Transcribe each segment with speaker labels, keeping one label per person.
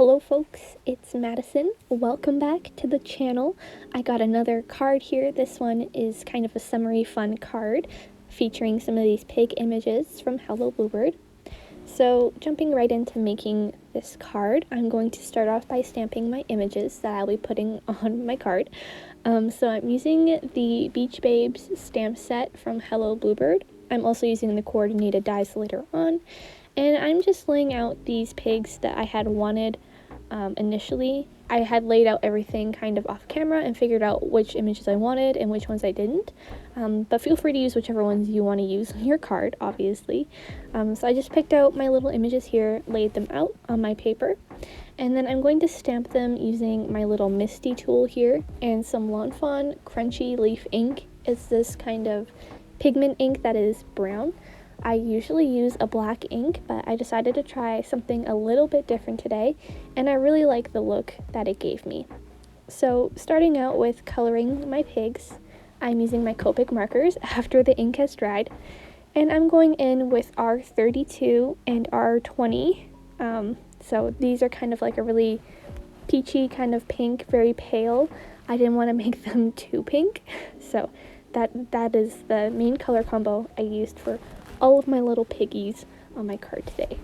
Speaker 1: Hello folks, it's Madison. Welcome back to the channel. I got another card here. This one is kind of a summery fun card featuring some of these pig images from Hello Bluebird. So jumping right into making this card, I'm going to start off by stamping my images that I'll be putting on my card. So I'm using the Beach Babes stamp set from Hello Bluebird. I'm also using the coordinated dies later on. And I'm just laying out these pigs that I had wanted initially. I had laid out everything kind of off camera and figured out which images I wanted and which ones I didn't. But feel free to use whichever ones you want to use on your card, obviously. So I just picked out my little images here, laid them out on my paper. And then I'm going to stamp them using my little Misty tool here and some Fawn Crunchy Leaf ink. It's this kind of pigment ink that is brown. I usually use a black ink, but I decided to try something a little bit different today, and I really like the look that it gave me. So starting out with coloring my pigs, I'm using my Copic markers after the ink has dried, and I'm going in with R32 and R20. So these are kind of like a really peachy kind of pink, very pale. I didn't want to make them too pink, so that is the main color combo I used for all of my little piggies on my card today.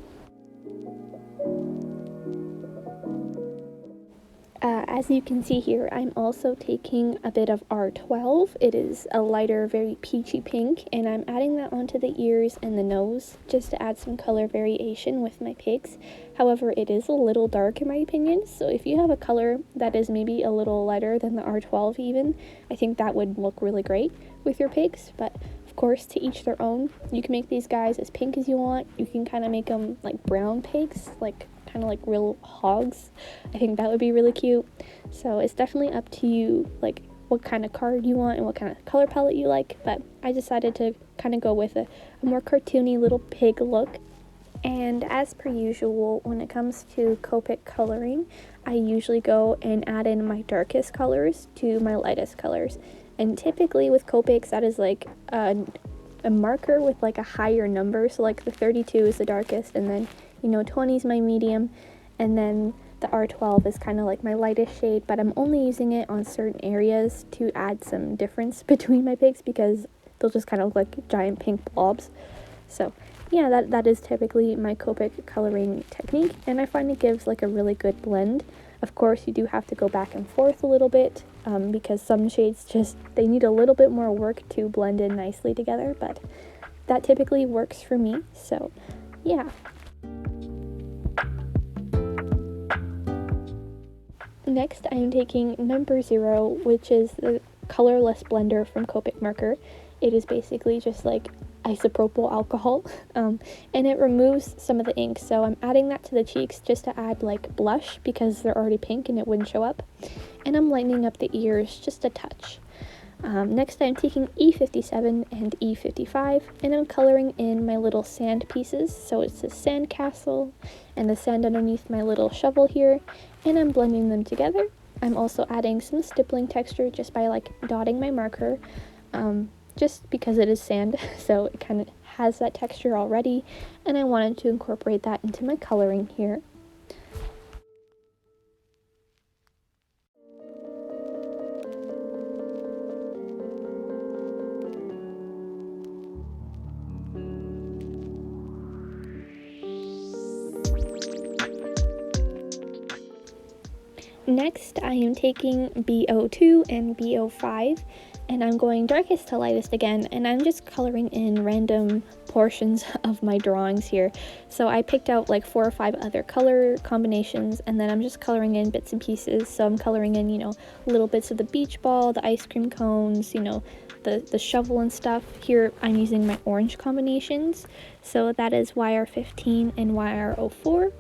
Speaker 1: As you can see here, I'm also taking a bit of R12. It is a lighter, very peachy pink, and I'm adding that onto the ears and the nose just to add some color variation with my pigs. However, it is a little dark in my opinion, so if you have a color that is maybe a little lighter than the R12 even, I think that would look really great with your pigs. But of course, to each their own. You can make these guys as pink as you want. You can kind of make them like brown pigs, like kind of like real hogs. I think that would be really cute. So it's definitely up to you, like what kind of card you want and what kind of color palette you like. But I decided to kind of go with a more cartoony little pig look. And as per usual, when it comes to Copic coloring, I usually go and add in my darkest colors to my lightest colors. And typically with Copics, that is like a marker with like a higher number. So like the 32 is the darkest, and then 20 is my medium, and then the R12 is kind of like my lightest shade, but I'm only using it on certain areas to add some difference between my pigs because they'll just kind of look like giant pink blobs. So yeah, that is typically my Copic coloring technique, and I find it gives like a really good blend. Of course, you do have to go back and forth a little bit because some shades they need a little bit more work to blend in nicely together, but that typically works for me. So yeah. Next, I am taking number 0, which is the Colorless Blender from Copic Marker. It is basically just like isopropyl alcohol, and it removes some of the ink, so I'm adding that to the cheeks just to add like blush because they're already pink and it wouldn't show up, and I'm lightening up the ears just a touch. Next, I'm taking E57 and E55, and I'm coloring in my little sand pieces, so it's the sand castle and the sand underneath my little shovel here, and I'm blending them together. I'm also adding some stippling texture just by like dotting my marker, just because it is sand, so it kind of has that texture already, and I wanted to incorporate that into my coloring here. Next, I am taking B02 and B05, and I'm going darkest to lightest again, and I'm just coloring in random portions of my drawings here. So I picked out like 4 or 5 other color combinations, and then I'm just coloring in bits and pieces. So I'm coloring in, little bits of the beach ball, the ice cream cones, the shovel and stuff. Here I'm using my orange combinations, so that is YR15 and YR04.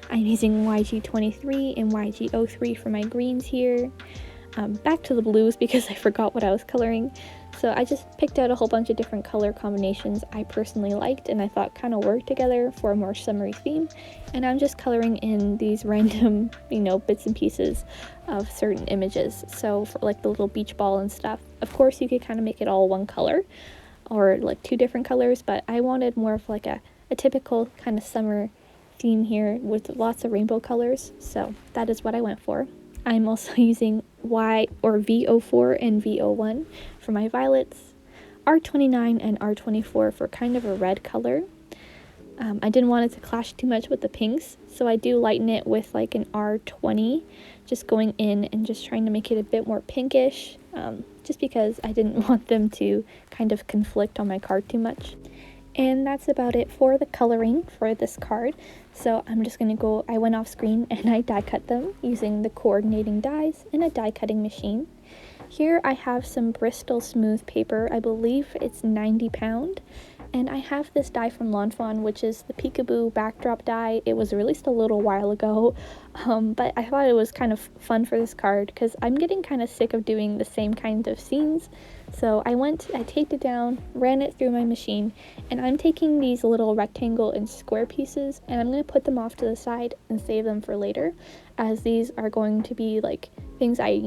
Speaker 1: I'm using YG23 and YG03 for my greens here. Back to the blues because I forgot what I was coloring. So I just picked out a whole bunch of different color combinations I personally liked and I thought kind of worked together for a more summery theme. And I'm just coloring in these random, bits and pieces of certain images. So for like the little beach ball and stuff, of course you could kind of make it all one color or like 2 different colors, but I wanted more of like a typical kind of summer theme here with lots of rainbow colors, so that is what I went for. I'm also using VO4 and VO1 for my violets, R29 and R24 for kind of a red color. I didn't want it to clash too much with the pinks, so I do lighten it with like an R20, just going in and just trying to make it a bit more pinkish, just because I didn't want them to kind of conflict on my card too much. And that's about it for the coloring for this card. So I'm just gonna go, I went off screen and I die cut them using the coordinating dies and a die cutting machine. Here I have some Bristol Smooth paper. I believe it's 90 pound. And I have this die from Fawn, which is the Peekaboo backdrop die. It was released a little while ago, but I thought it was kind of fun for this card because I'm getting kind of sick of doing the same kind of scenes. So I taped it down, ran it through my machine, and I'm taking these little rectangle and square pieces and I'm going to put them off to the side and save them for later, as these are going to be like things I,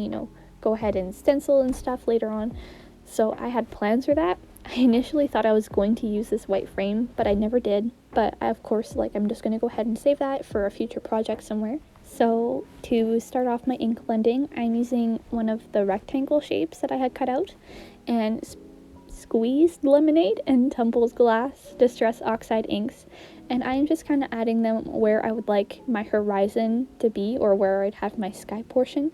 Speaker 1: go ahead and stencil and stuff later on. So I had plans for that. I initially thought I was going to use this white frame, but I never did. But of course, I'm just going to go ahead and save that for a future project somewhere. So to start off my ink blending, I'm using one of the rectangle shapes that I had cut out and squeezed lemonade and Tumbled glass distress oxide inks. And I'm just kind of adding them where I would like my horizon to be, or where I'd have my sky portion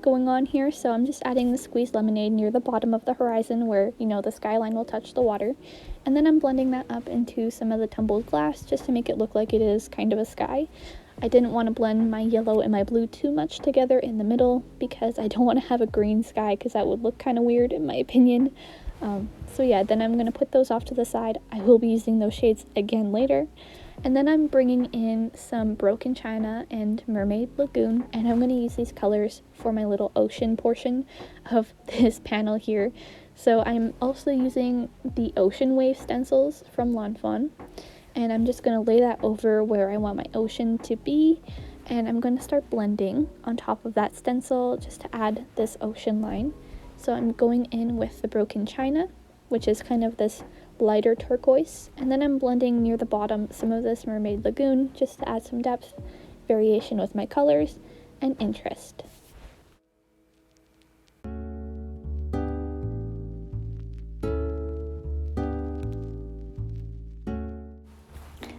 Speaker 1: going on here. So I'm just adding the squeezed lemonade near the bottom of the horizon where the skyline will touch the water, and then I'm blending that up into some of the tumbled glass just to make it look like it is kind of a sky. I didn't want to blend my yellow and my blue too much together in the middle because I don't want to have a green sky because that would look kind of weird in my opinion. So yeah, then I'm going to put those off to the side. I will be using those shades again later. And then I'm bringing in some Broken China and Mermaid Lagoon, and I'm going to use these colors for my little ocean portion of this panel here. So I'm also using the Ocean Wave stencils from Fawn, and I'm just going to lay that over where I want my ocean to be, and I'm going to start blending on top of that stencil just to add this ocean line. So I'm going in with the Broken China, which is kind of this lighter turquoise, and then I'm blending near the bottom some of this Mermaid Lagoon just to add some depth, variation with my colors, and interest.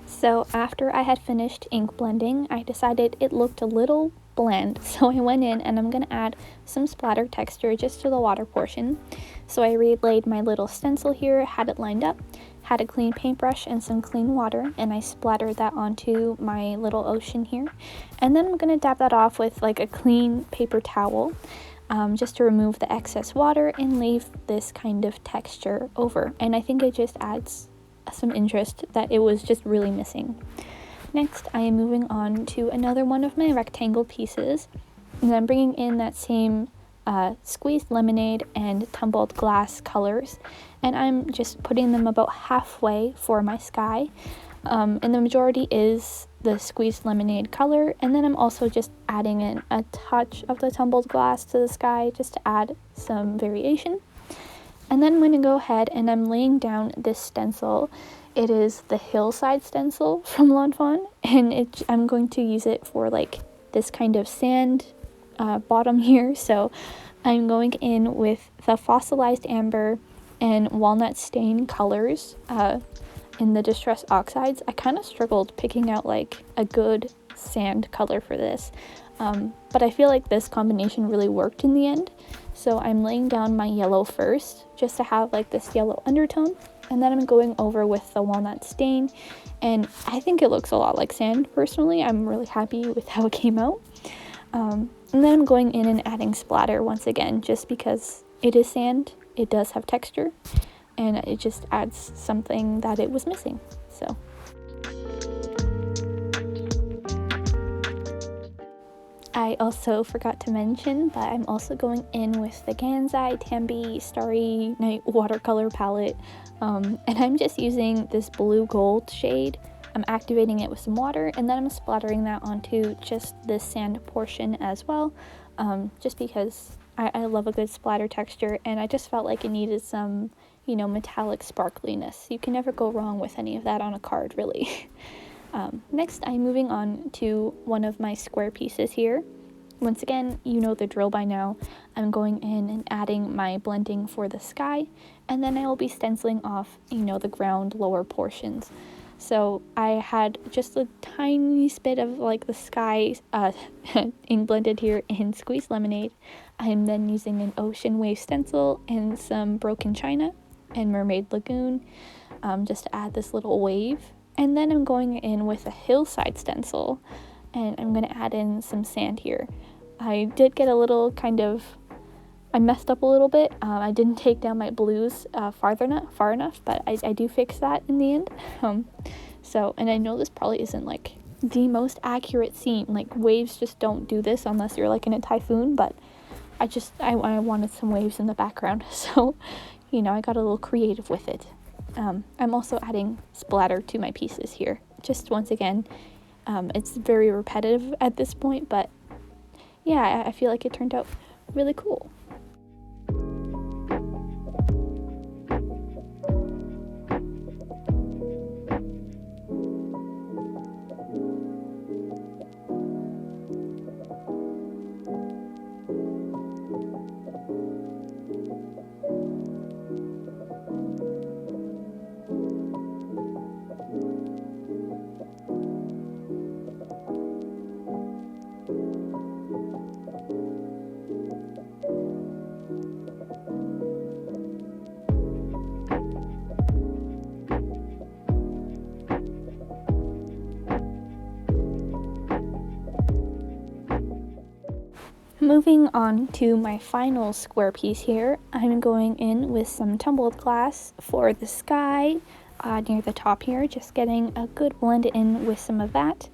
Speaker 1: So after I had finished ink blending, I decided it looked a little bland, so I went in and I'm going to add some splatter texture just to the water portion. So I relaid my little stencil here, had it lined up, had a clean paintbrush and some clean water, and I splattered that onto my little ocean here. And then I'm going to dab that off with like a clean paper towel, just to remove the excess water and leave this kind of texture over. And I think it just adds some interest that it was just really missing. Next, I am moving on to another one of my rectangle pieces, and I'm bringing in that same squeezed lemonade and tumbled glass colors, and I'm just putting them about halfway for my sky, and the majority is the squeezed lemonade color, and then I'm also just adding in a touch of the tumbled glass to the sky just to add some variation. And then I'm going to go ahead and I'm laying down this stencil. It is the Hillside stencil from Fawn, and I'm going to use it for like this kind of sand bottom here. So I'm going in with the Fossilized Amber and Walnut Stain colors in the Distress Oxides. I kind of struggled picking out like a good sand color for this, but I feel like this combination really worked in the end. So I'm laying down my yellow first just to have like this yellow undertone, and then I'm going over with the Walnut Stain, and I think it looks a lot like sand personally. I'm really happy with how it came out. And then I'm going in and adding splatter once again, just because it is sand, it does have texture, and it just adds something that it was missing. So I also forgot to mention, but I'm also going in with the Ganzai Tambi Starry Night watercolor palette, and I'm just using this blue gold shade. I'm activating it with some water, and then I'm splattering that onto just this sand portion as well, just because I love a good splatter texture, and I just felt like it needed some, metallic sparkliness. You can never go wrong with any of that on a card, really. Next, I'm moving on to one of my square pieces here. Once again, you know the drill by now. I'm going in and adding my blending for the sky, and then I will be stenciling off, the ground lower portions. So I had just a tiny bit of like the sky ink blended here in Squeezed Lemonade. I'm then using an ocean wave stencil and some broken china and Mermaid Lagoon just to add this little wave. And then I'm going in with a Hillside stencil, and I'm going to add in some sand here. I did get a little I messed up a little bit. I didn't take down my blues far enough, but I do fix that in the end. And I know this probably isn't like the most accurate scene. Like waves just don't do this unless you're like in a typhoon, but I wanted some waves in the background, so I got a little creative with it. I'm also adding splatter to my pieces here. Just once again, it's very repetitive at this point, but yeah, I feel like it turned out really cool. Moving on to my final square piece here, I'm going in with some tumbled glass for the sky near the top here, just getting a good blend in with some of that.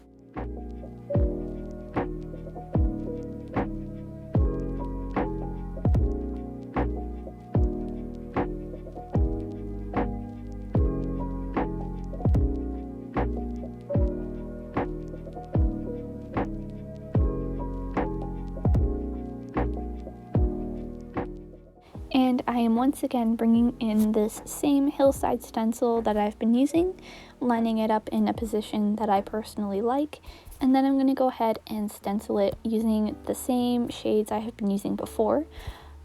Speaker 1: And I am once again bringing in this same Hillside stencil that I've been using, lining it up in a position that I personally like, and then I'm going to go ahead and stencil it using the same shades I have been using before.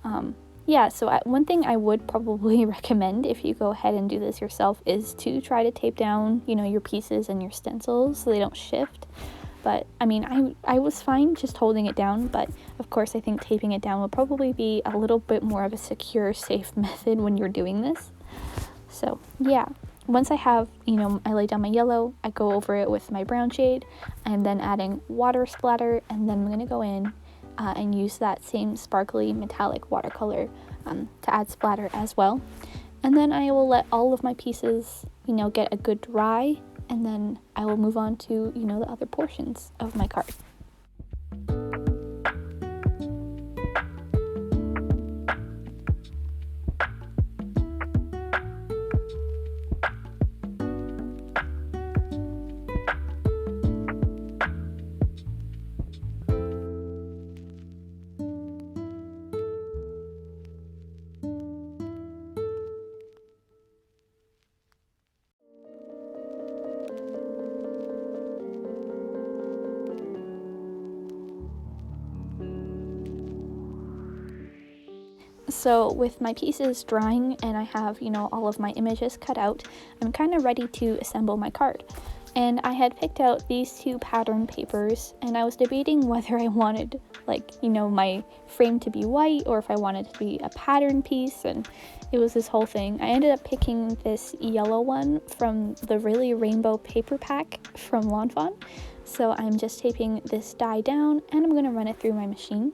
Speaker 1: One thing I would probably recommend if you go ahead and do this yourself is to try to tape down, your pieces and your stencils so they don't shift. But I mean, I was fine just holding it down, but of course I think taping it down will probably be a little bit more of a secure, safe method when you're doing this. So yeah, once I have, I lay down my yellow, I go over it with my brown shade, and then adding water splatter, and then I'm going to go in and use that same sparkly metallic watercolor to add splatter as well. And then I will let all of my pieces, get a good dry, and then I will move on to, the other portions of my card. So with my pieces drying and I have, all of my images cut out, I'm kind of ready to assemble my card. And I had picked out these two pattern papers, and I was debating whether I wanted, my frame to be white or if I wanted it to be a pattern piece, and it was this whole thing. I ended up picking this yellow one from the Really Rainbow paper pack from Fawn. So I'm just taping this die down, and I'm going to run it through my machine.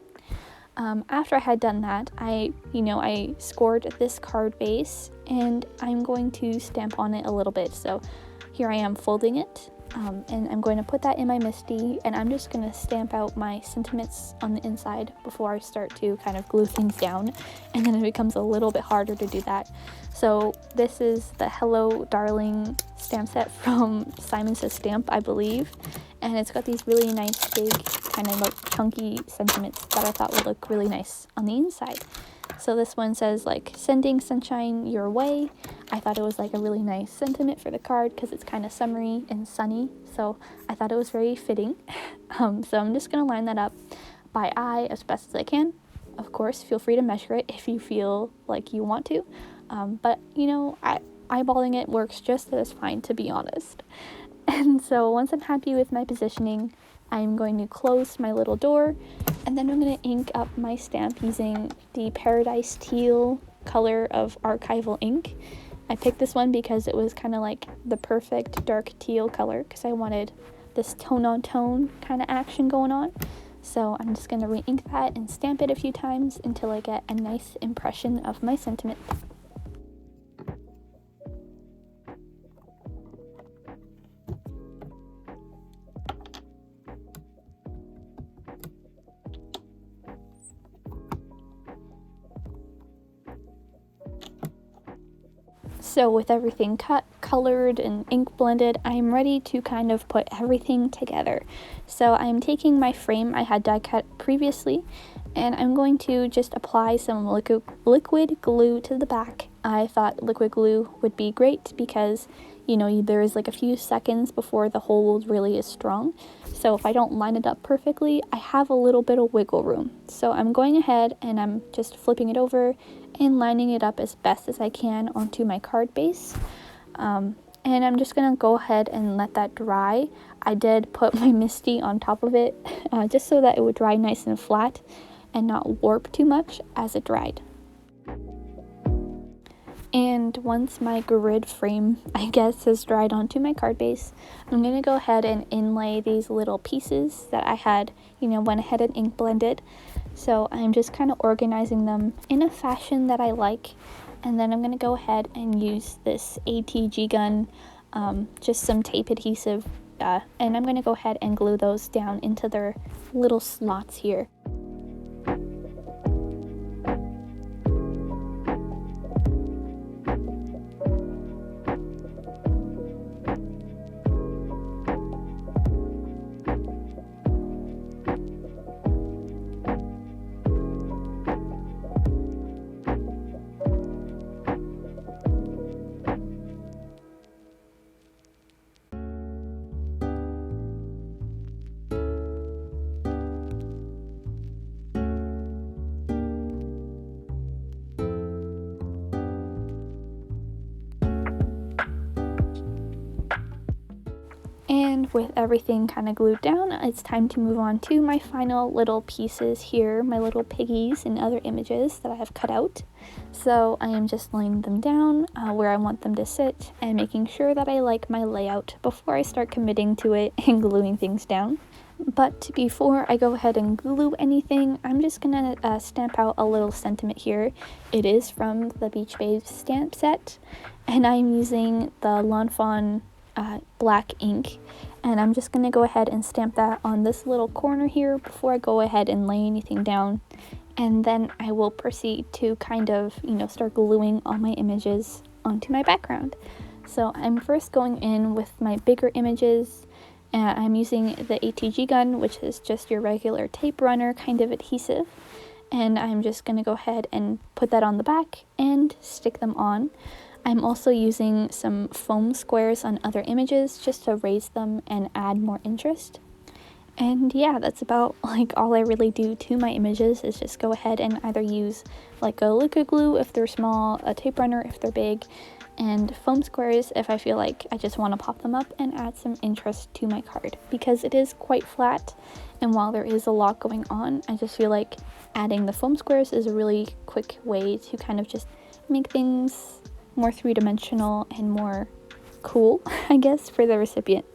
Speaker 1: After I had done that, I scored this card base, and I'm going to stamp on it a little bit. So here I am folding it, and I'm going to put that in my MISTI, and I'm just going to stamp out my sentiments on the inside before I start to kind of glue things down, and then it becomes a little bit harder to do that. So this is the Hello Darling stamp set from Simon Says Stamp, I believe, and it's got these really nice big kind of like chunky sentiments that I thought would look really nice on the inside. So this one says like sending sunshine your way. I thought it was like a really nice sentiment for the card because it's kind of summery and sunny, so I thought it was very fitting. So I'm just gonna line that up by eye as best as I can. Of course, feel free to measure it if you feel like you want to, but you know, eyeballing it works just as fine, to be honest. And so once I'm happy with my positioning, I'm going to close my little door, and then I'm going to ink up my stamp using the Paradise Teal color of Archival ink. I picked this one because it was kind of like the perfect dark teal color because I wanted this tone-on-tone kind of action going on. So I'm just going to re-ink that and stamp it a few times until I get a nice impression of my sentiment. So with everything cut, colored, and ink blended, I'm ready to kind of put everything together. So I'm taking my frame I had die cut previously, and I'm going to just apply some liquid glue to the back. I thought liquid glue would be great because, you know, there is like a few seconds before the hold really is strong. So if I don't line it up perfectly, I have a little bit of wiggle room. So I'm going ahead and I'm just flipping it over and lining it up as best as I can onto my card base. And I'm just gonna go ahead and let that dry. I did put my Misty on top of it just so that it would dry nice and flat and not warp too much as it dried. And once my grid frame, I guess, has dried onto my card base, I'm going to go ahead and inlay these little pieces that I had, you know, went ahead and ink blended. So I'm just kind of organizing them in a fashion that I like. And then I'm going to go ahead and use this ATG gun, just some tape adhesive, and I'm going to go ahead and glue those down into their little slots here. And with everything kind of glued down, it's time to move on to my final little pieces here, my little piggies and other images that I have cut out. So I am just laying them down where I want them to sit and making sure that I like my layout before I start committing to it and gluing things down. But before I go ahead and glue anything, I'm just gonna stamp out a little sentiment here. It is from the Beach Babes stamp set, and I'm using the Fawn black ink, and I'm just going to go ahead and stamp that on this little corner here before I go ahead and lay anything down, and then I will proceed to kind of, you know, start gluing all my images onto my background. So I'm first going in with my bigger images. I'm using the ATG gun, which is just your regular tape runner kind of adhesive, and I'm just going to go ahead and put that on the back and stick them on. I'm also using some foam squares on other images just to raise them and add more interest. And yeah, that's about like all I really do to my images is just go ahead and either use like a liquid glue if they're small, a tape runner if they're big, and foam squares if I feel like I just want to pop them up and add some interest to my card, because it is quite flat, and while there is a lot going on, I just feel like adding the foam squares is a really quick way to kind of just make things more three-dimensional and more cool, I guess, for the recipient.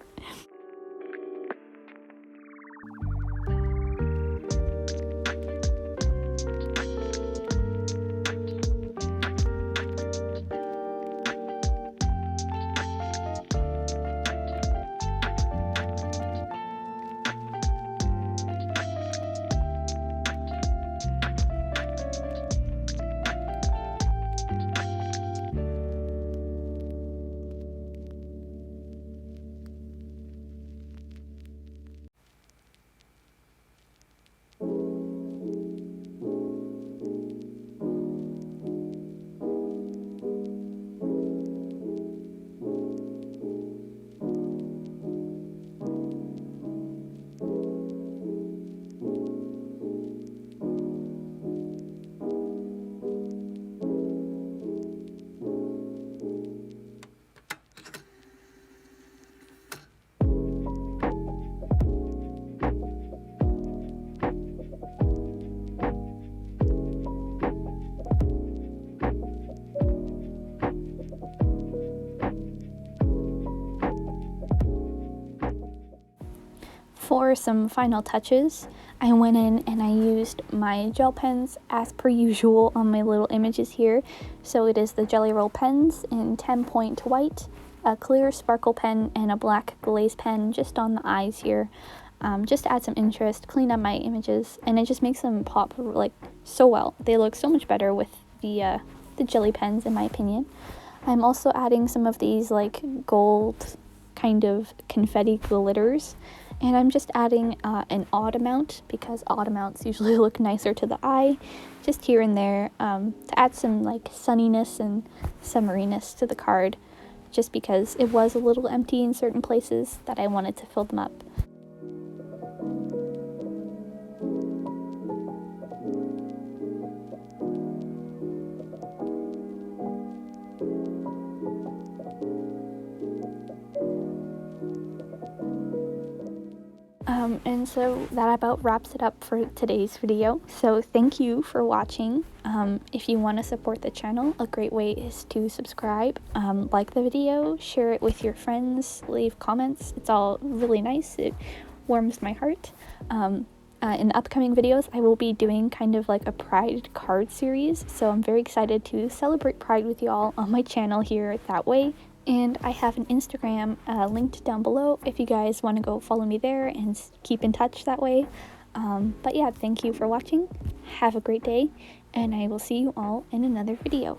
Speaker 1: for some final touches, I went in and I used my gel pens as per usual on my little images here. So it is the Jelly Roll pens in 10-point white, a clear sparkle pen, and a black glaze pen just on the eyes here. Just to add some interest, clean up my images, and it just makes them pop like so well. They look so much better with the jelly pens, in my opinion. I'm also adding some of these like gold kind of confetti glitters, and I'm just adding an odd amount because odd amounts usually look nicer to the eye, just here and there, to add some like sunniness and summeriness to the card, just because it was a little empty in certain places that I wanted to fill them up. And so that about wraps it up for today's video. So thank you for watching. If you want to support the channel, a great way is to subscribe, like the video, share it with your friends, leave comments. It's all really nice. It warms my heart. In the upcoming videos, I will be doing kind of like a Pride card series. So I'm very excited to celebrate Pride with y'all on my channel here that way. And I have an Instagram linked down below if you guys want to go follow me there and keep in touch that way. But yeah, thank you for watching. Have a great day, and I will see you all in another video.